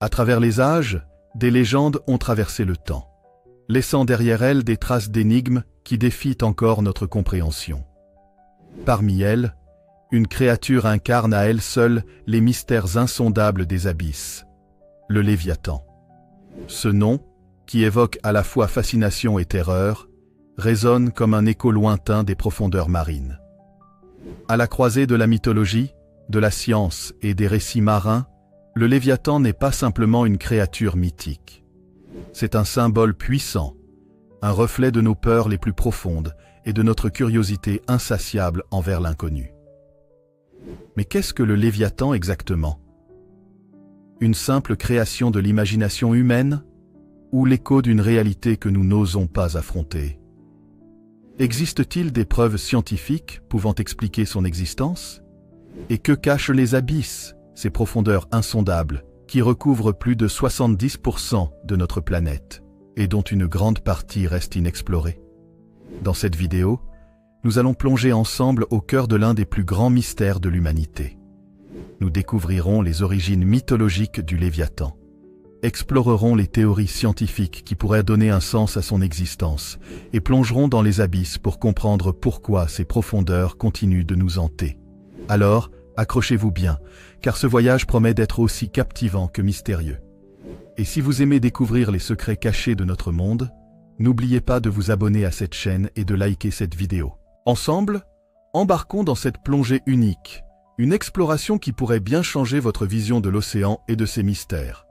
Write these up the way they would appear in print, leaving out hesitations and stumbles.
À travers les âges, des légendes ont traversé le temps, laissant derrière elles des traces d'énigmes qui défient encore notre compréhension. Parmi elles, une créature incarne à elle seule les mystères insondables des abysses, le Léviathan. Ce nom, qui évoque à la fois fascination et terreur, résonne comme un écho lointain des profondeurs marines. À la croisée de la mythologie, de la science et des récits marins, le Léviathan n'est pas simplement une créature mythique. C'est un symbole puissant, un reflet de nos peurs les plus profondes et de notre curiosité insatiable envers l'inconnu. Mais qu'est-ce que le Léviathan exactement? Une simple création de l'imagination humaine ou l'écho d'une réalité que nous n'osons pas affronter? Existe-t-il des preuves scientifiques pouvant expliquer son existence? Et que cachent les abysses, ces profondeurs insondables qui recouvrent plus de 70% de notre planète et dont une grande partie reste inexplorée? Dans cette vidéo, nous allons plonger ensemble au cœur de l'un des plus grands mystères de l'humanité. Nous découvrirons les origines mythologiques du Léviathan, explorerons les théories scientifiques qui pourraient donner un sens à son existence et plongerons dans les abysses pour comprendre pourquoi ces profondeurs continuent de nous hanter. Alors, accrochez-vous bien, car ce voyage promet d'être aussi captivant que mystérieux. Et si vous aimez découvrir les secrets cachés de notre monde, n'oubliez pas de vous abonner à cette chaîne et de liker cette vidéo. Ensemble, embarquons dans cette plongée unique, une exploration qui pourrait bien changer votre vision de l'océan et de ses mystères.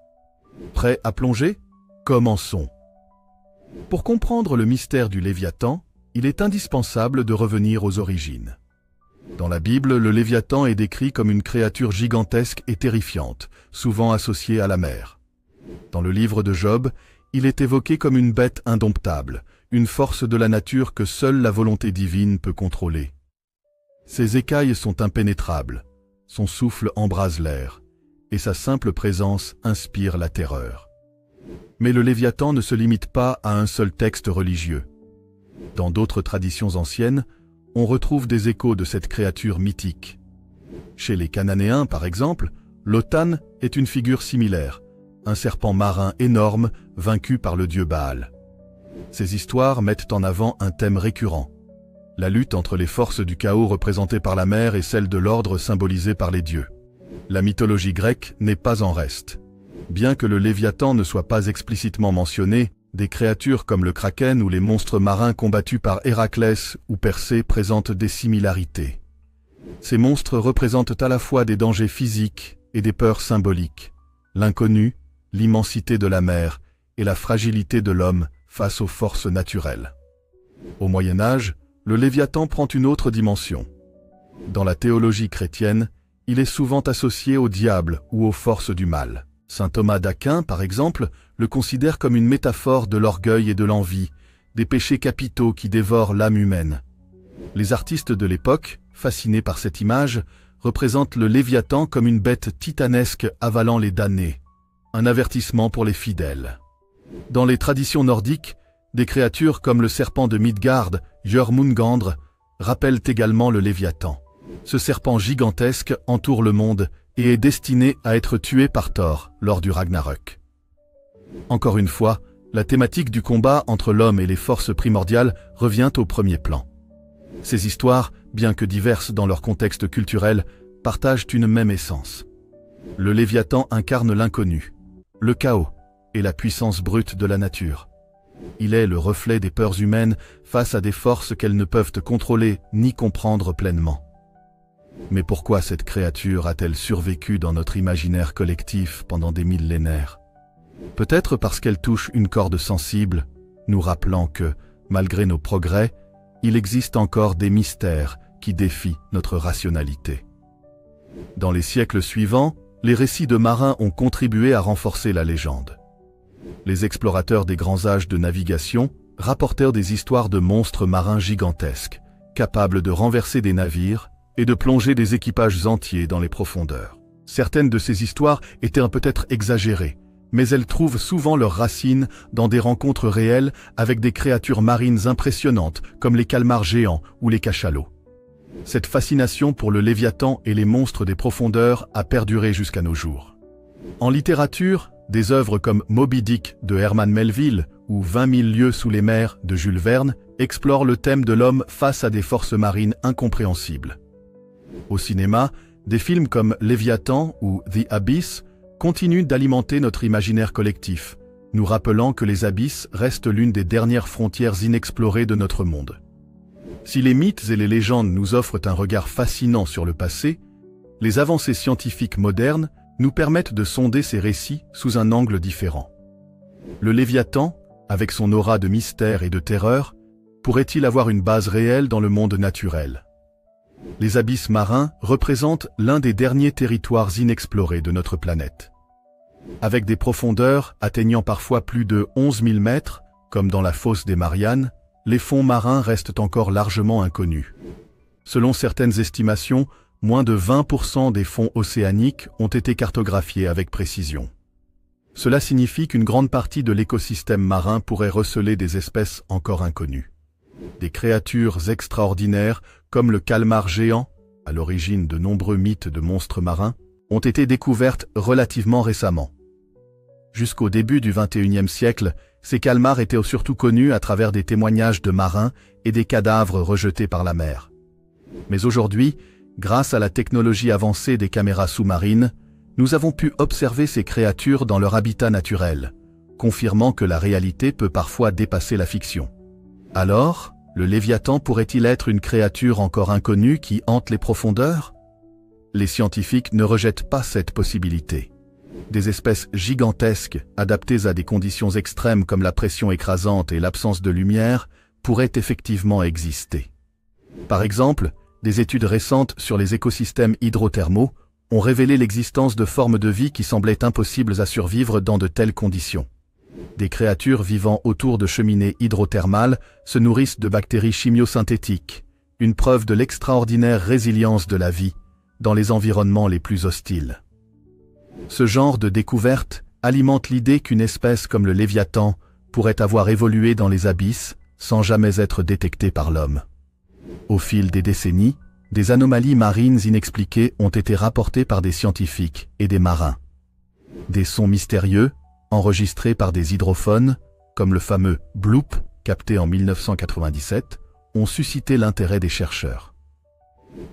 Prêts à plonger? Commençons. Pour comprendre le mystère du Léviathan, il est indispensable de revenir aux origines. Dans la Bible, le Léviathan est décrit comme une créature gigantesque et terrifiante, souvent associée à la mer. Dans le livre de Job, il est évoqué comme une bête indomptable, une force de la nature que seule la volonté divine peut contrôler. Ses écailles sont impénétrables, son souffle embrase l'air, et sa simple présence inspire la terreur. Mais le Léviathan ne se limite pas à un seul texte religieux. Dans d'autres traditions anciennes, on retrouve des échos de cette créature mythique. Chez les Cananéens, par exemple, l'Otan est une figure similaire, un serpent marin énorme vaincu par le dieu Baal. Ces histoires mettent en avant un thème récurrent, la lutte entre les forces du chaos représentées par la mer et celle de l'ordre symbolisé par les dieux. La mythologie grecque n'est pas en reste. Bien que le Léviathan ne soit pas explicitement mentionné, des créatures comme le kraken ou les monstres marins combattus par Héraclès ou Persée présentent des similarités. Ces monstres représentent à la fois des dangers physiques et des peurs symboliques, l'inconnu, l'immensité de la mer et la fragilité de l'homme face aux forces naturelles. Au Moyen Âge, le Léviathan prend une autre dimension. Dans la théologie chrétienne, il est souvent associé au diable ou aux forces du mal. Saint Thomas d'Aquin, par exemple, le considère comme une métaphore de l'orgueil et de l'envie, des péchés capitaux qui dévorent l'âme humaine. Les artistes de l'époque, fascinés par cette image, représentent le Léviathan comme une bête titanesque avalant les damnés, un avertissement pour les fidèles. Dans les traditions nordiques, des créatures comme le serpent de Midgard, Jörmungandr, rappellent également le Léviathan. Ce serpent gigantesque entoure le monde et est destiné à être tué par Thor lors du Ragnarök. Encore une fois, la thématique du combat entre l'homme et les forces primordiales revient au premier plan. Ces histoires, bien que diverses dans leur contexte culturel, partagent une même essence. Le Léviathan incarne l'inconnu, le chaos et la puissance brute de la nature. Il est le reflet des peurs humaines face à des forces qu'elles ne peuvent contrôler ni comprendre pleinement. Mais pourquoi cette créature a-t-elle survécu dans notre imaginaire collectif pendant des millénaires? Peut-être parce qu'elle touche une corde sensible, nous rappelant que, malgré nos progrès, il existe encore des mystères qui défient notre rationalité. Dans les siècles suivants, les récits de marins ont contribué à renforcer la légende. Les explorateurs des grands âges de navigation rapportèrent des histoires de monstres marins gigantesques, capables de renverser des navires et de plonger des équipages entiers dans les profondeurs. Certaines de ces histoires étaient peut-être exagérées, mais elles trouvent souvent leurs racines dans des rencontres réelles avec des créatures marines impressionnantes comme les calmars géants ou les cachalots. Cette fascination pour le Léviathan et les monstres des profondeurs a perduré jusqu'à nos jours. En littérature, Des œuvres comme Moby Dick de Herman Melville ou 20 000 lieues sous les mers de Jules Verne explorent le thème de l'homme face à des forces marines incompréhensibles. Au cinéma, des films comme Léviathan ou The Abyss continuent d'alimenter notre imaginaire collectif, nous rappelant que les abysses restent l'une des dernières frontières inexplorées de notre monde. Si les mythes et les légendes nous offrent un regard fascinant sur le passé, les avancées scientifiques modernes nous permettent de sonder ces récits sous un angle différent. Le Léviathan, avec son aura de mystère et de terreur, pourrait-il avoir une base réelle dans le monde naturel? Les abysses marins représentent l'un des derniers territoires inexplorés de notre planète. Avec des profondeurs atteignant parfois plus de 11 000 mètres, comme dans la fosse des Mariannes, les fonds marins restent encore largement inconnus. Selon certaines estimations, moins de 20% des fonds océaniques ont été cartographiés avec précision. Cela signifie qu'une grande partie de l'écosystème marin pourrait receler des espèces encore inconnues. Des créatures extraordinaires, comme le calmar géant, à l'origine de nombreux mythes de monstres marins, ont été découvertes relativement récemment. Jusqu'au début du XXIe siècle, ces calmars étaient surtout connus à travers des témoignages de marins et des cadavres rejetés par la mer. Mais aujourd'hui, grâce à la technologie avancée des caméras sous-marines, nous avons pu observer ces créatures dans leur habitat naturel, confirmant que la réalité peut parfois dépasser la fiction. Alors, le Léviathan pourrait-il être une créature encore inconnue qui hante les profondeurs? Les scientifiques ne rejettent pas cette possibilité. Des espèces gigantesques, adaptées à des conditions extrêmes comme la pression écrasante et l'absence de lumière, pourraient effectivement exister. Par exemple, des études récentes sur les écosystèmes hydrothermaux ont révélé l'existence de formes de vie qui semblaient impossibles à survivre dans de telles conditions. Des créatures vivant autour de cheminées hydrothermales se nourrissent de bactéries chimiosynthétiques, une preuve de l'extraordinaire résilience de la vie dans les environnements les plus hostiles. Ce genre de découverte alimente l'idée qu'une espèce comme le Léviathan pourrait avoir évolué dans les abysses sans jamais être détectée par l'homme. Au fil des décennies, des anomalies marines inexpliquées ont été rapportées par des scientifiques et des marins. Des sons mystérieux, enregistrés par des hydrophones, comme le fameux bloop, capté en 1997, ont suscité l'intérêt des chercheurs.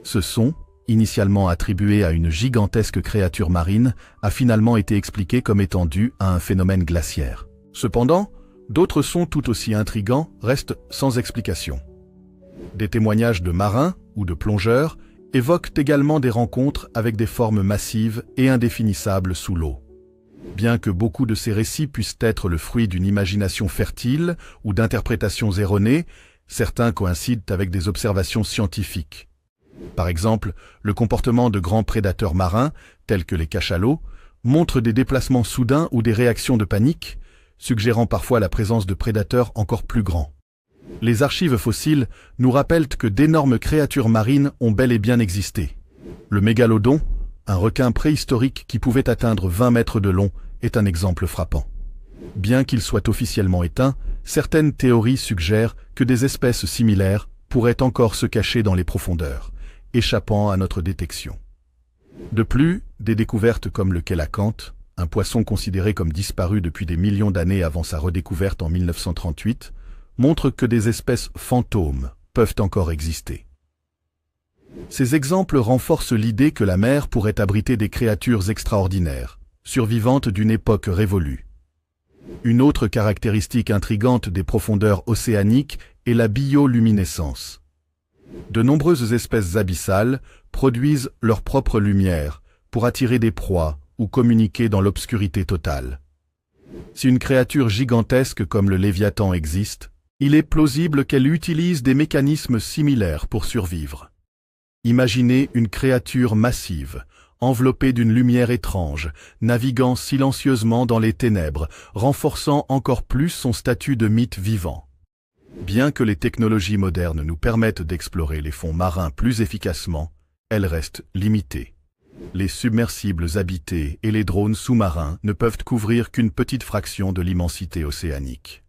Ce son, initialement attribué à une gigantesque créature marine, a finalement été expliqué comme étant dû à un phénomène glaciaire. Cependant, d'autres sons tout aussi intrigants restent sans explication. Des témoignages de marins ou de plongeurs évoquent également des rencontres avec des formes massives et indéfinissables sous l'eau. Bien que beaucoup de ces récits puissent être le fruit d'une imagination fertile ou d'interprétations erronées, certains coïncident avec des observations scientifiques. Par exemple, le comportement de grands prédateurs marins, tels que les cachalots, montre des déplacements soudains ou des réactions de panique, suggérant parfois la présence de prédateurs encore plus grands. Les archives fossiles nous rappellent que d'énormes créatures marines ont bel et bien existé. Le mégalodon, un requin préhistorique qui pouvait atteindre 20 mètres de long, est un exemple frappant. Bien qu'il soit officiellement éteint, certaines théories suggèrent que des espèces similaires pourraient encore se cacher dans les profondeurs, échappant à notre détection. De plus, des découvertes comme le kélacanthe, un poisson considéré comme disparu depuis des millions d'années avant sa redécouverte en 1938, montrent que des espèces fantômes peuvent encore exister. Ces exemples renforcent l'idée que la mer pourrait abriter des créatures extraordinaires, survivantes d'une époque révolue. Une autre caractéristique intrigante des profondeurs océaniques est la bioluminescence. De nombreuses espèces abyssales produisent leur propre lumière pour attirer des proies ou communiquer dans l'obscurité totale. Si une créature gigantesque comme le Léviathan existe, il est plausible qu'elle utilise des mécanismes similaires pour survivre. Imaginez une créature massive, enveloppée d'une lumière étrange, naviguant silencieusement dans les ténèbres, renforçant encore plus son statut de mythe vivant. Bien que les technologies modernes nous permettent d'explorer les fonds marins plus efficacement, elles restent limitées. Les submersibles habités et les drones sous-marins ne peuvent couvrir qu'une petite fraction de l'immensité océanique.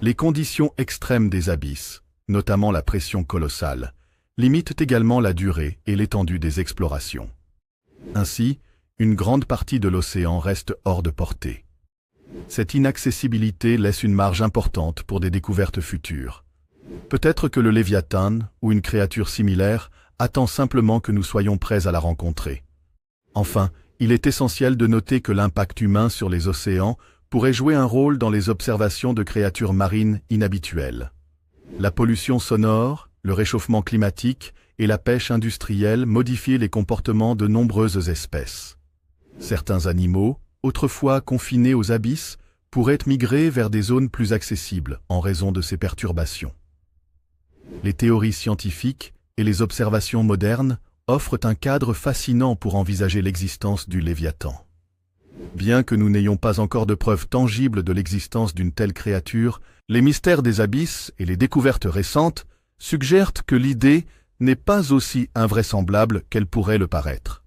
Les conditions extrêmes des abysses, notamment la pression colossale, limitent également la durée et l'étendue des explorations. Ainsi, une grande partie de l'océan reste hors de portée. Cette inaccessibilité laisse une marge importante pour des découvertes futures. Peut-être que le Léviathan, ou une créature similaire, attend simplement que nous soyons prêts à la rencontrer. Enfin, il est essentiel de noter que l'impact humain sur les océans pourrait jouer un rôle dans les observations de créatures marines inhabituelles. La pollution sonore, le réchauffement climatique et la pêche industrielle modifient les comportements de nombreuses espèces. Certains animaux, autrefois confinés aux abysses, pourraient migrer vers des zones plus accessibles en raison de ces perturbations. Les théories scientifiques et les observations modernes offrent un cadre fascinant pour envisager l'existence du Léviathan. Bien que nous n'ayons pas encore de preuves tangibles de l'existence d'une telle créature, les mystères des abysses et les découvertes récentes suggèrent que l'idée n'est pas aussi invraisemblable qu'elle pourrait le paraître.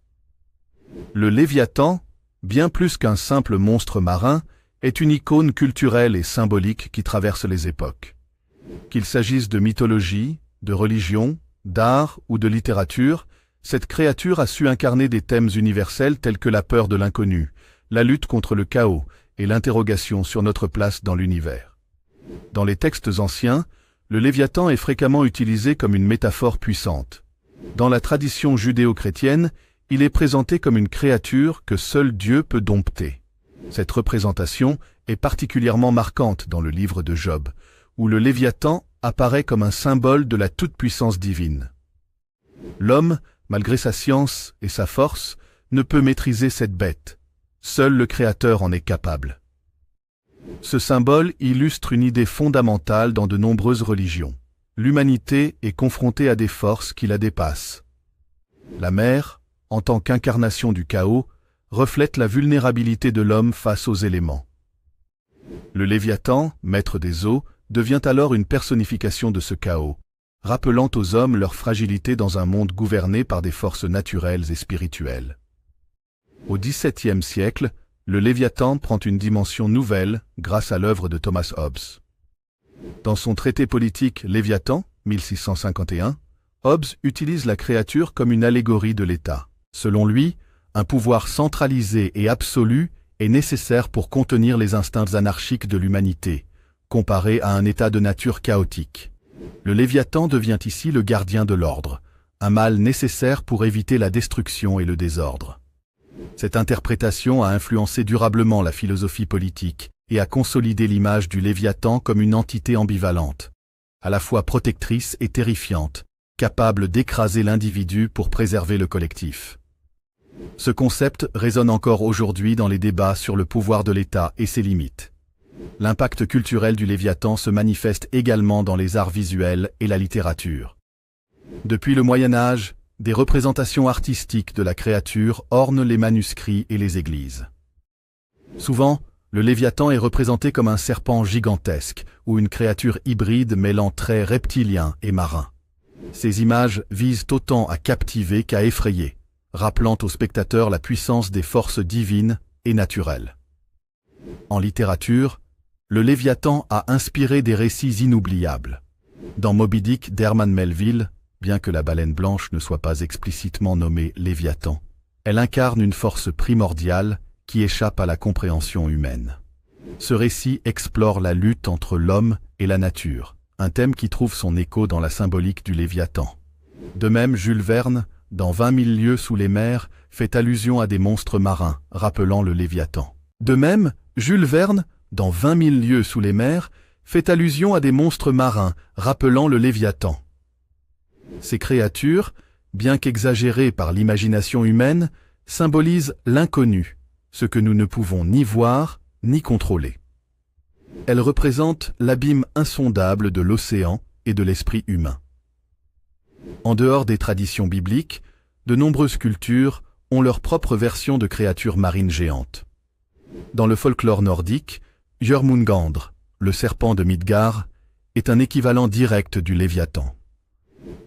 Le Léviathan, bien plus qu'un simple monstre marin, est une icône culturelle et symbolique qui traverse les époques. Qu'il s'agisse de mythologie, de religion, d'art ou de littérature, cette créature a su incarner des thèmes universels tels que la peur de l'inconnu, la lutte contre le chaos et l'interrogation sur notre place dans l'univers. Dans les textes anciens, le Léviathan est fréquemment utilisé comme une métaphore puissante. Dans la tradition judéo-chrétienne, il est présenté comme une créature que seul Dieu peut dompter. Cette représentation est particulièrement marquante dans le livre de Job, où le Léviathan apparaît comme un symbole de la toute-puissance divine. L'homme, malgré sa science et sa force, ne peut maîtriser cette bête. Seul le Créateur en est capable. Ce symbole illustre une idée fondamentale dans de nombreuses religions. L'humanité est confrontée à des forces qui la dépassent. La mer, en tant qu'incarnation du chaos, reflète la vulnérabilité de l'homme face aux éléments. Le Léviathan, maître des eaux, devient alors une personnification de ce chaos, rappelant aux hommes leur fragilité dans un monde gouverné par des forces naturelles et spirituelles. Au XVIIe siècle, le Léviathan prend une dimension nouvelle grâce à l'œuvre de Thomas Hobbes. Dans son traité politique Léviathan, 1651, Hobbes utilise la créature comme une allégorie de l'État. Selon lui, un pouvoir centralisé et absolu est nécessaire pour contenir les instincts anarchiques de l'humanité, comparé à un état de nature chaotique. Le Léviathan devient ici le gardien de l'ordre, un mal nécessaire pour éviter la destruction et le désordre. Cette interprétation a influencé durablement la philosophie politique et a consolidé l'image du Léviathan comme une entité ambivalente, à la fois protectrice et terrifiante, capable d'écraser l'individu pour préserver le collectif. Ce concept résonne encore aujourd'hui dans les débats sur le pouvoir de l'État et ses limites. L'impact culturel du Léviathan se manifeste également dans les arts visuels et la littérature. Depuis le Moyen Âge, des représentations artistiques de la créature ornent les manuscrits et les églises. Souvent, le Léviathan est représenté comme un serpent gigantesque ou une créature hybride mêlant traits reptiliens et marins. Ces images visent autant à captiver qu'à effrayer, rappelant aux spectateurs la puissance des forces divines et naturelles. En littérature, le Léviathan a inspiré des récits inoubliables. Dans Moby Dick d'Herman Melville, bien que la baleine blanche ne soit pas explicitement nommée Léviathan, elle incarne une force primordiale qui échappe à la compréhension humaine. Ce récit explore la lutte entre l'homme et la nature, un thème qui trouve son écho dans la symbolique du Léviathan. De même, Jules Verne, dans 20 000 lieues sous les mers, fait allusion à des monstres marins, rappelant le Léviathan. De même, Jules Verne, dans 20 000 lieues sous les mers, fait allusion à des monstres marins, rappelant le Léviathan. Ces créatures, bien qu'exagérées par l'imagination humaine, symbolisent l'inconnu, ce que nous ne pouvons ni voir ni contrôler. Elles représentent l'abîme insondable de l'océan et de l'esprit humain. En dehors des traditions bibliques, de nombreuses cultures ont leur propre version de créatures marines géantes. Dans le folklore nordique, Jörmungandr, le serpent de Midgard, est un équivalent direct du Léviathan.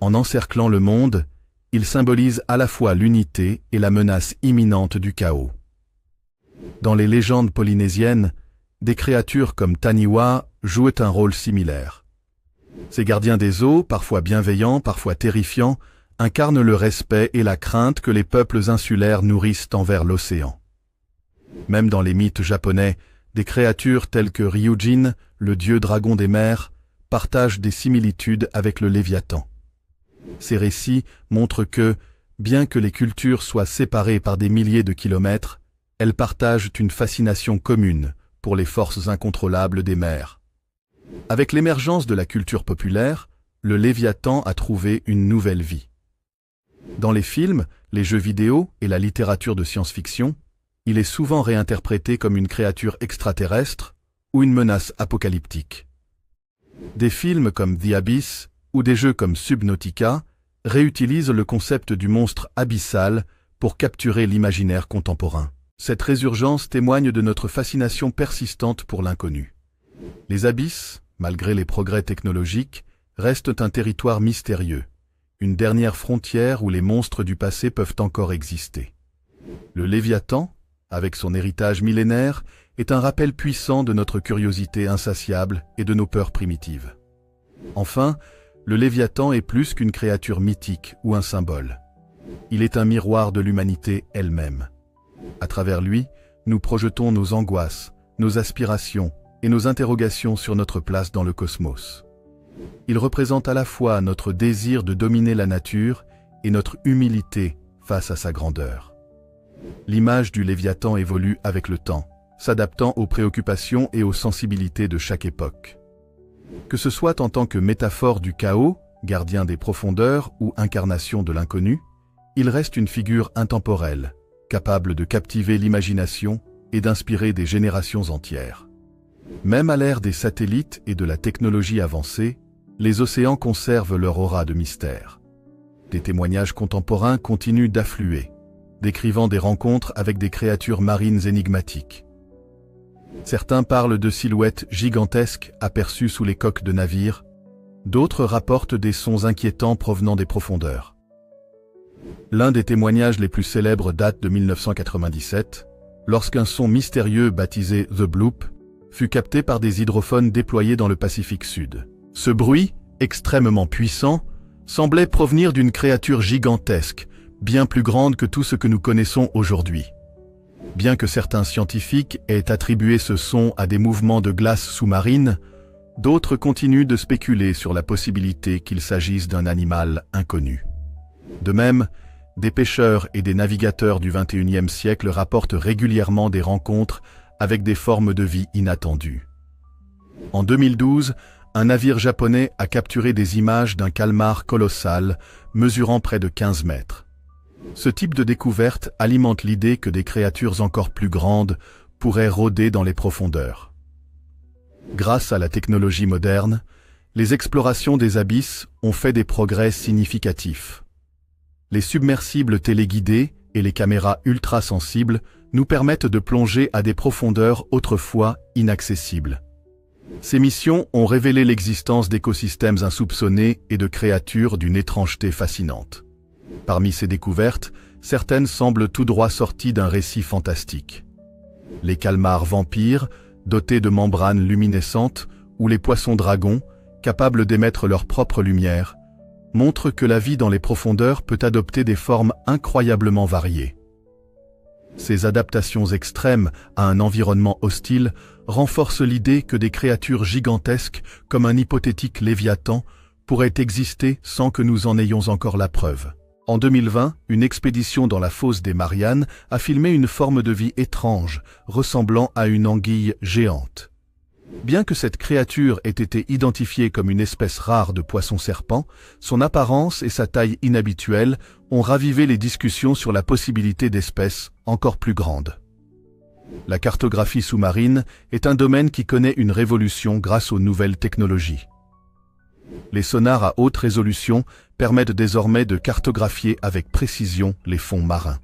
En encerclant le monde, il symbolise à la fois l'unité et la menace imminente du chaos. Dans les légendes polynésiennes, des créatures comme Taniwa jouent un rôle similaire. Ces gardiens des eaux, parfois bienveillants, parfois terrifiants, incarnent le respect et la crainte que les peuples insulaires nourrissent envers l'océan. Même dans les mythes japonais, Des créatures telles que Ryujin, le dieu dragon des mers, partagent des similitudes avec le Léviathan. Ces récits montrent que, bien que les cultures soient séparées par des milliers de kilomètres, elles partagent une fascination commune pour les forces incontrôlables des mers. Avec l'émergence de la culture populaire, le Léviathan a trouvé une nouvelle vie. Dans les films, les jeux vidéo et la littérature de science-fiction, il est souvent réinterprété comme une créature extraterrestre ou une menace apocalyptique. Des films comme The Abyss ou des jeux comme Subnautica réutilisent le concept du monstre abyssal pour capturer l'imaginaire contemporain. Cette résurgence témoigne de notre fascination persistante pour l'inconnu. Les abysses, malgré les progrès technologiques, restent un territoire mystérieux, une dernière frontière où les monstres du passé peuvent encore exister. Le Léviathan, avec son héritage millénaire, est un rappel puissant de notre curiosité insatiable et de nos peurs primitives. Enfin, le Léviathan est plus qu'une créature mythique ou un symbole. Il est un miroir de l'humanité elle-même. À travers lui, nous projetons nos angoisses, nos aspirations et nos interrogations sur notre place dans le cosmos. Il représente à la fois notre désir de dominer la nature et notre humilité face à sa grandeur. L'image du Léviathan évolue avec le temps, s'adaptant aux préoccupations et aux sensibilités de chaque époque. Que ce soit en tant que métaphore du chaos, gardien des profondeurs ou incarnation de l'inconnu, il reste une figure intemporelle, capable de captiver l'imagination et d'inspirer des générations entières. Même à l'ère des satellites et de la technologie avancée, les océans conservent leur aura de mystère. Des témoignages contemporains continuent d'affluer, décrivant des rencontres avec des créatures marines énigmatiques. Certains parlent de silhouettes gigantesques aperçues sous les coques de navires, d'autres rapportent des sons inquiétants provenant des profondeurs. L'un des témoignages les plus célèbres date de 1997, lorsqu'un son mystérieux baptisé The Bloop fut capté par des hydrophones déployés dans le Pacifique Sud. Ce bruit, extrêmement puissant, semblait provenir d'une créature gigantesque, bien plus grande que tout ce que nous connaissons aujourd'hui. Bien que certains scientifiques aient attribué ce son à des mouvements de glace sous-marine, d'autres continuent de spéculer sur la possibilité qu'il s'agisse d'un animal inconnu. De même, des pêcheurs et des navigateurs du XXIe siècle rapportent régulièrement des rencontres avec des formes de vie inattendues. En 2012, un navire japonais a capturé des images d'un calmar colossal mesurant près de 15 mètres. Ce type de découverte alimente l'idée que des créatures encore plus grandes pourraient rôder dans les profondeurs. Grâce à la technologie moderne, les explorations des abysses ont fait des progrès significatifs. Les submersibles téléguidés et les caméras ultrasensibles nous permettent de plonger à des profondeurs autrefois inaccessibles. Ces missions ont révélé l'existence d'écosystèmes insoupçonnés et de créatures d'une étrangeté fascinante. Parmi ces découvertes, certaines semblent tout droit sorties d'un récit fantastique. Les calmars vampires, dotés de membranes luminescentes, ou les poissons dragons, capables d'émettre leur propre lumière, montrent que la vie dans les profondeurs peut adopter des formes incroyablement variées. Ces adaptations extrêmes à un environnement hostile renforcent l'idée que des créatures gigantesques, comme un hypothétique Léviathan, pourraient exister sans que nous en ayons encore la preuve. En 2020, une expédition dans la fosse des Mariannes a filmé une forme de vie étrange, ressemblant à une anguille géante. Bien que cette créature ait été identifiée comme une espèce rare de poisson-serpent, son apparence et sa taille inhabituelle ont ravivé les discussions sur la possibilité d'espèces encore plus grandes. La cartographie sous-marine est un domaine qui connaît une révolution grâce aux nouvelles technologies. Les sonars à haute résolution permettent désormais de cartographier avec précision les fonds marins.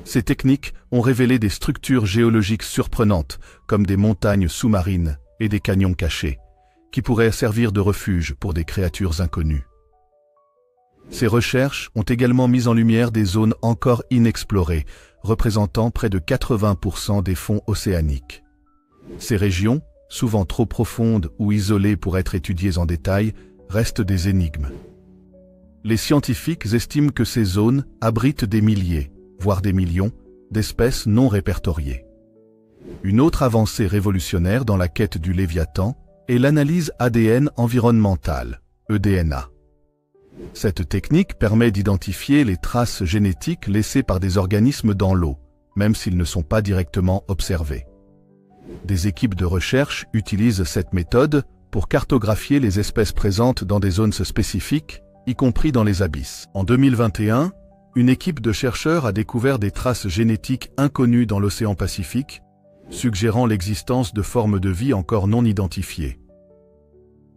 Ces techniques ont révélé des structures géologiques surprenantes, comme des montagnes sous-marines et des canyons cachés, qui pourraient servir de refuge pour des créatures inconnues. Ces recherches ont également mis en lumière des zones encore inexplorées, représentant près de 80% des fonds océaniques. Ces régions, souvent trop profondes ou isolées pour être étudiées en détail, restent des énigmes. Les scientifiques estiment que ces zones abritent des milliers, voire des millions, d'espèces non répertoriées. Une autre avancée révolutionnaire dans la quête du Léviathan est l'analyse ADN environnementale, EDNA. Cette technique permet d'identifier les traces génétiques laissées par des organismes dans l'eau, même s'ils ne sont pas directement observés. Des équipes de recherche utilisent cette méthode pour cartographier les espèces présentes dans des zones spécifiques, y compris dans les abysses. En 2021, une équipe de chercheurs a découvert des traces génétiques inconnues dans l'océan Pacifique, suggérant l'existence de formes de vie encore non identifiées.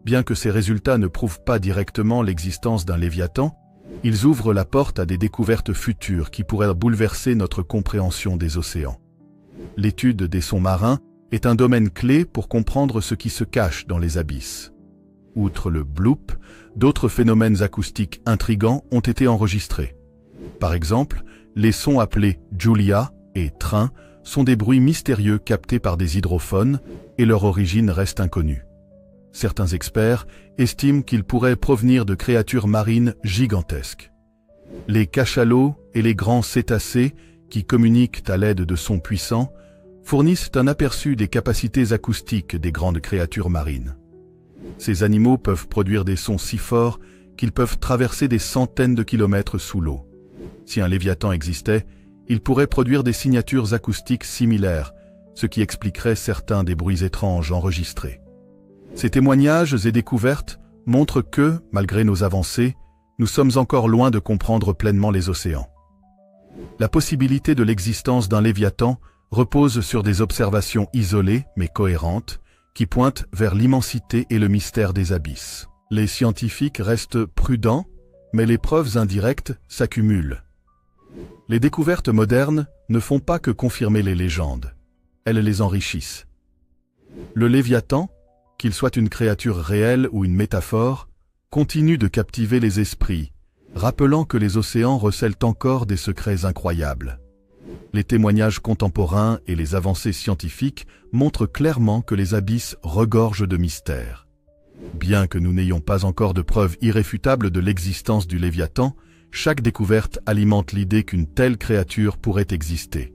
Bien que ces résultats ne prouvent pas directement l'existence d'un Léviathan, ils ouvrent la porte à des découvertes futures qui pourraient bouleverser notre compréhension des océans. L'étude des sons marins est un domaine clé pour comprendre ce qui se cache dans les abysses. Outre le bloop, d'autres phénomènes acoustiques intrigants ont été enregistrés. Par exemple, les sons appelés Julia et train sont des bruits mystérieux captés par des hydrophones et leur origine reste inconnue. Certains experts estiment qu'ils pourraient provenir de créatures marines gigantesques. Les cachalots et les grands cétacés, qui communiquent à l'aide de sons puissants, fournissent un aperçu des capacités acoustiques des grandes créatures marines. Ces animaux peuvent produire des sons si forts qu'ils peuvent traverser des centaines de kilomètres sous l'eau. Si un Léviathan existait, il pourrait produire des signatures acoustiques similaires, ce qui expliquerait certains des bruits étranges enregistrés. Ces témoignages et découvertes montrent que, malgré nos avancées, nous sommes encore loin de comprendre pleinement les océans. La possibilité de l'existence d'un Léviathan repose sur des observations isolées mais cohérentes qui pointent vers l'immensité et le mystère des abysses. Les scientifiques restent prudents, mais les preuves indirectes s'accumulent. Les découvertes modernes ne font pas que confirmer les légendes, elles les enrichissent. Le Léviathan, qu'il soit une créature réelle ou une métaphore, continue de captiver les esprits, rappelant que les océans recèlent encore des secrets incroyables. Les témoignages contemporains et les avancées scientifiques montrent clairement que les abysses regorgent de mystères. Bien que nous n'ayons pas encore de preuves irréfutables de l'existence du Léviathan, chaque découverte alimente l'idée qu'une telle créature pourrait exister.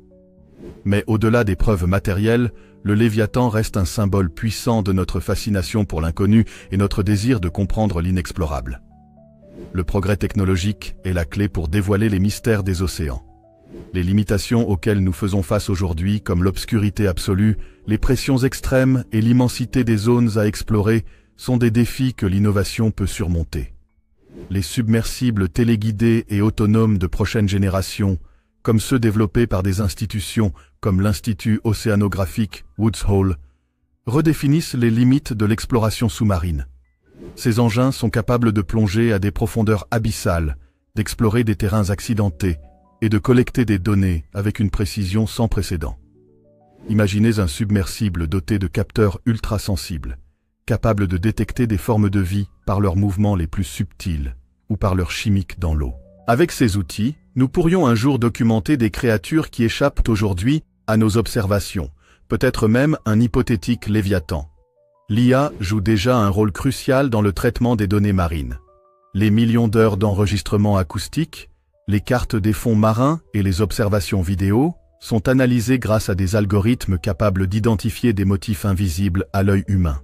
Mais au-delà des preuves matérielles, le Léviathan reste un symbole puissant de notre fascination pour l'inconnu et notre désir de comprendre l'inexplorable. Le progrès technologique est la clé pour dévoiler les mystères des océans. Les limitations auxquelles nous faisons face aujourd'hui, comme l'obscurité absolue, les pressions extrêmes et l'immensité des zones à explorer, sont des défis que l'innovation peut surmonter. Les submersibles téléguidés et autonomes de prochaine génération, comme ceux développés par des institutions comme l'Institut océanographique Woods Hole, redéfinissent les limites de l'exploration sous-marine. Ces engins sont capables de plonger à des profondeurs abyssales, d'explorer des terrains accidentés et de collecter des données avec une précision sans précédent. Imaginez un submersible doté de capteurs ultrasensibles, capables de détecter des formes de vie par leurs mouvements les plus subtils ou par leur chimique dans l'eau. Avec ces outils, nous pourrions un jour documenter des créatures qui échappent aujourd'hui à nos observations, peut-être même un hypothétique Léviathan. L'IA joue déjà un rôle crucial dans le traitement des données marines. Les millions d'heures d'enregistrement acoustique, les cartes des fonds marins et les observations vidéo sont analysées grâce à des algorithmes capables d'identifier des motifs invisibles à l'œil humain.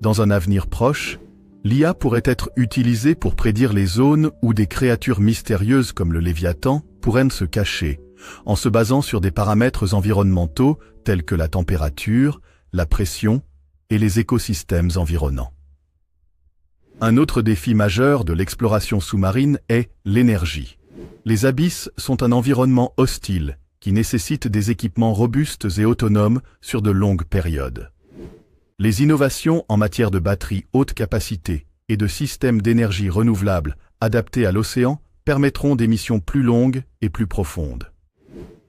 Dans un avenir proche, l'IA pourrait être utilisée pour prédire les zones où des créatures mystérieuses comme le Léviathan pourraient se cacher, en se basant sur des paramètres environnementaux tels que la température, la pression et les écosystèmes environnants. Un autre défi majeur de l'exploration sous-marine est l'énergie. Les abysses sont un environnement hostile qui nécessite des équipements robustes et autonomes sur de longues périodes. Les innovations en matière de batteries haute capacité et de systèmes d'énergie renouvelables adaptés à l'océan permettront des missions plus longues et plus profondes.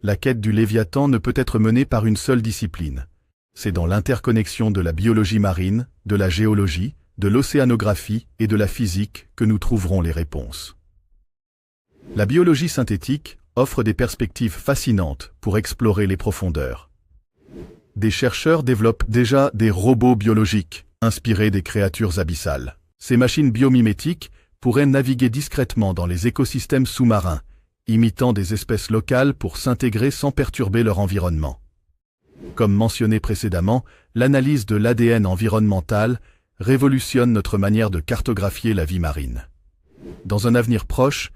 La quête du Léviathan ne peut être menée par une seule discipline. C'est dans l'interconnexion de la biologie marine, de la géologie, de l'océanographie et de la physique que nous trouverons les réponses. La biologie synthétique offre des perspectives fascinantes pour explorer les profondeurs. Des chercheurs développent déjà des robots biologiques inspirés des créatures abyssales. Ces machines biomimétiques pourraient naviguer discrètement dans les écosystèmes sous-marins, imitant des espèces locales pour s'intégrer sans perturber leur environnement. Comme mentionné précédemment, l'analyse de l'ADN environnemental révolutionne notre manière de cartographier la vie marine. Dans un avenir proche,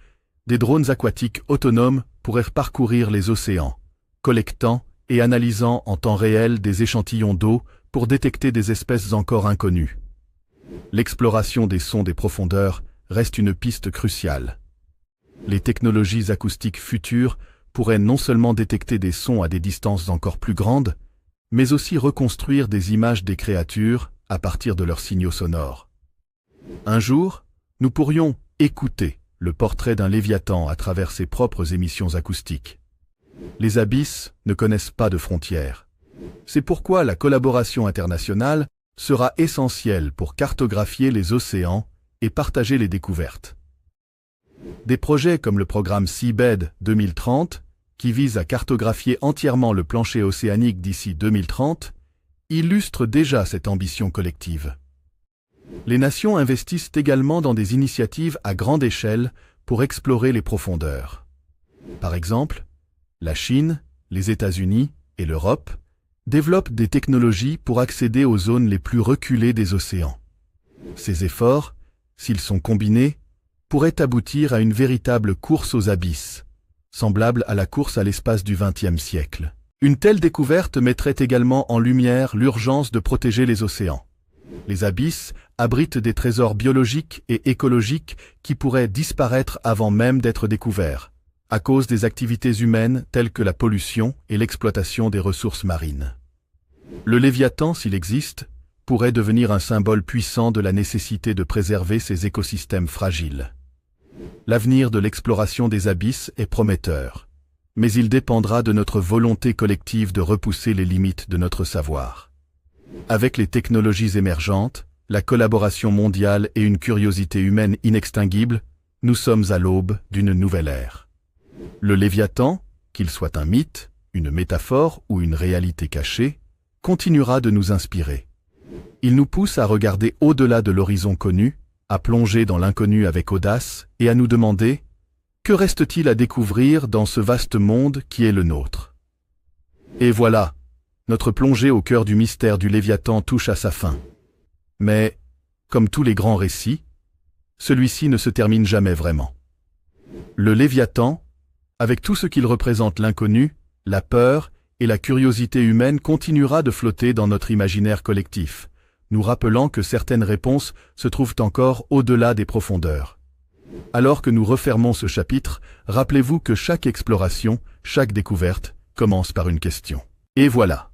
des drones aquatiques autonomes pourraient parcourir les océans, collectant et analysant en temps réel des échantillons d'eau pour détecter des espèces encore inconnues. L'exploration des sons des profondeurs reste une piste cruciale. Les technologies acoustiques futures pourraient non seulement détecter des sons à des distances encore plus grandes, mais aussi reconstruire des images des créatures à partir de leurs signaux sonores. Un jour, nous pourrions écouter le portrait d'un léviathan à travers ses propres émissions acoustiques. Les abysses ne connaissent pas de frontières. C'est pourquoi la collaboration internationale sera essentielle pour cartographier les océans et partager les découvertes. Des projets comme le programme Seabed 2030, qui vise à cartographier entièrement le plancher océanique d'ici 2030, illustrent déjà cette ambition collective. Les nations investissent également dans des initiatives à grande échelle pour explorer les profondeurs. Par exemple, la Chine, les États-Unis et l'Europe développent des technologies pour accéder aux zones les plus reculées des océans. Ces efforts, s'ils sont combinés, pourraient aboutir à une véritable course aux abysses, semblable à la course à l'espace du XXe siècle. Une telle découverte mettrait également en lumière l'urgence de protéger les océans. Les abysses abritent des trésors biologiques et écologiques qui pourraient disparaître avant même d'être découverts, à cause des activités humaines telles que la pollution et l'exploitation des ressources marines. Le Léviathan, s'il existe, pourrait devenir un symbole puissant de la nécessité de préserver ces écosystèmes fragiles. L'avenir de l'exploration des abysses est prometteur, mais il dépendra de notre volonté collective de repousser les limites de notre savoir. Avec les technologies émergentes, la collaboration mondiale et une curiosité humaine inextinguible, nous sommes à l'aube d'une nouvelle ère. Le Léviathan, qu'il soit un mythe, une métaphore ou une réalité cachée, continuera de nous inspirer. Il nous pousse à regarder au-delà de l'horizon connu, à plonger dans l'inconnu avec audace et à nous demander « Que reste-t-il à découvrir dans ce vaste monde qui est le nôtre ?» Et voilà, notre plongée au cœur du mystère du Léviathan touche à sa fin. Mais, comme tous les grands récits, celui-ci ne se termine jamais vraiment. Le Léviathan, avec tout ce qu'il représente l'inconnu, la peur et la curiosité humaine continuera de flotter dans notre imaginaire collectif, nous rappelant que certaines réponses se trouvent encore au-delà des profondeurs. Alors que nous refermons ce chapitre, rappelez-vous que chaque exploration, chaque découverte, commence par une question. Et voilà.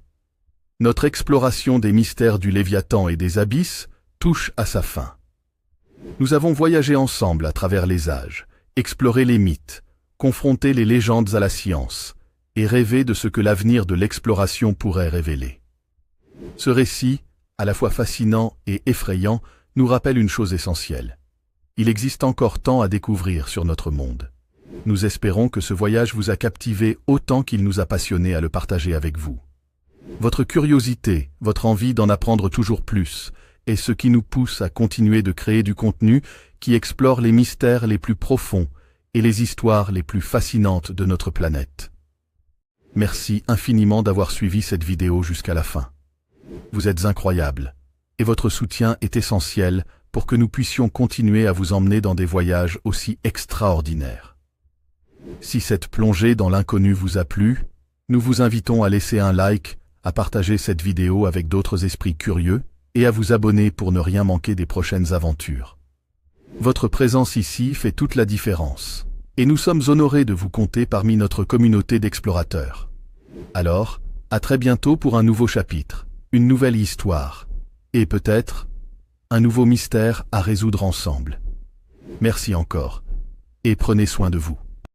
Notre exploration des mystères du Léviathan et des abysses touche à sa fin. Nous avons voyagé ensemble à travers les âges, exploré les mythes, confronté les légendes à la science, et rêvé de ce que l'avenir de l'exploration pourrait révéler. Ce récit, à la fois fascinant et effrayant, nous rappelle une chose essentielle. Il existe encore tant à découvrir sur notre monde. Nous espérons que ce voyage vous a captivé autant qu'il nous a passionnés à le partager avec vous. Votre curiosité, votre envie d'en apprendre toujours plus, est ce qui nous pousse à continuer de créer du contenu qui explore les mystères les plus profonds et les histoires les plus fascinantes de notre planète. Merci infiniment d'avoir suivi cette vidéo jusqu'à la fin. Vous êtes incroyables, et votre soutien est essentiel pour que nous puissions continuer à vous emmener dans des voyages aussi extraordinaires. Si cette plongée dans l'inconnu vous a plu, nous vous invitons à laisser un like, à partager cette vidéo avec d'autres esprits curieux et à vous abonner pour ne rien manquer des prochaines aventures. Votre présence ici fait toute la différence, et nous sommes honorés de vous compter parmi notre communauté d'explorateurs. Alors, à très bientôt pour un nouveau chapitre, une nouvelle histoire, et peut-être un nouveau mystère à résoudre ensemble. Merci encore, et prenez soin de vous.